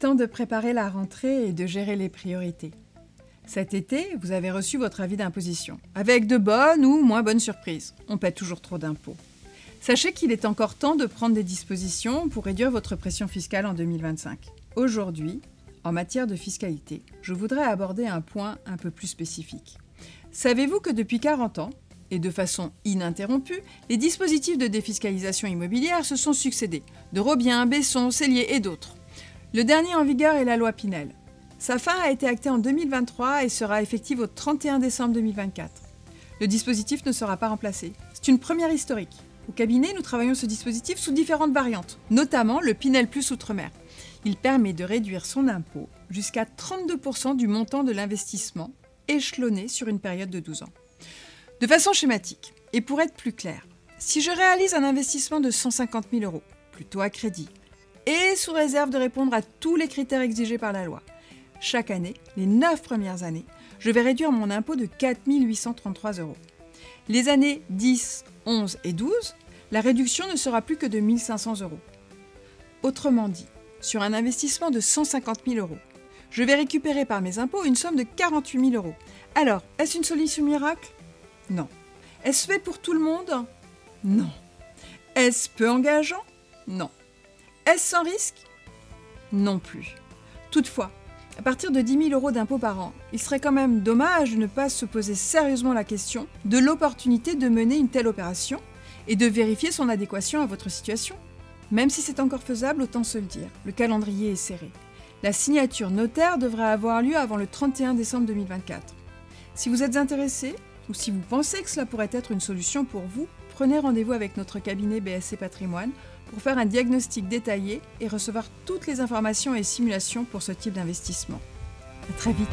temps de préparer la rentrée et de gérer les priorités. Cet été, vous avez reçu votre avis d'imposition, avec de bonnes ou moins bonnes surprises. On paie toujours trop d'impôts. Sachez qu'il est encore temps de prendre des dispositions pour réduire votre pression fiscale en 2025. Aujourd'hui, en matière de fiscalité, je voudrais aborder un point un peu plus spécifique. Savez-vous que depuis 40 ans, et de façon ininterrompue, les dispositifs de défiscalisation immobilière se sont succédés, de Robien, Besson, Sellier et d'autres. Le dernier en vigueur est la loi Pinel. Sa fin a été actée en 2023 et sera effective au 31 décembre 2024. Le dispositif ne sera pas remplacé. C'est une première historique. Au cabinet, nous travaillons ce dispositif sous différentes variantes, notamment le Pinel Plus Outre-mer. Il permet de réduire son impôt jusqu'à 32% du montant de l'investissement, échelonné sur une période de 12 ans. De façon schématique, et pour être plus clair, si je réalise un investissement de 150 000 €, plutôt à crédit, et sous réserve de répondre à tous les critères exigés par la loi, chaque année, les 9 premières années, je vais réduire mon impôt de 4 833 €. Les années 10, 11 et 12, la réduction ne sera plus que de 1 500 €. Autrement dit, sur un investissement de 150 000 €, je vais récupérer par mes impôts une somme de 48 000 €. Alors, est-ce une solution miracle ? Non. Est-ce fait pour tout le monde ? Non. Est-ce peu engageant ? Non. Est-ce sans risque ? Non plus. Toutefois, à partir de 10 000 € d'impôts par an, il serait quand même dommage de ne pas se poser sérieusement la question de l'opportunité de mener une telle opération et de vérifier son adéquation à votre situation. Même si c'est encore faisable, autant se le dire, le calendrier est serré. La signature notaire devrait avoir lieu avant le 31 décembre 2024. Si vous êtes intéressé, ou si vous pensez que cela pourrait être une solution pour vous, prenez rendez-vous avec notre cabinet BSC Patrimoine pour faire un diagnostic détaillé et recevoir toutes les informations et simulations pour ce type d'investissement. À très vite.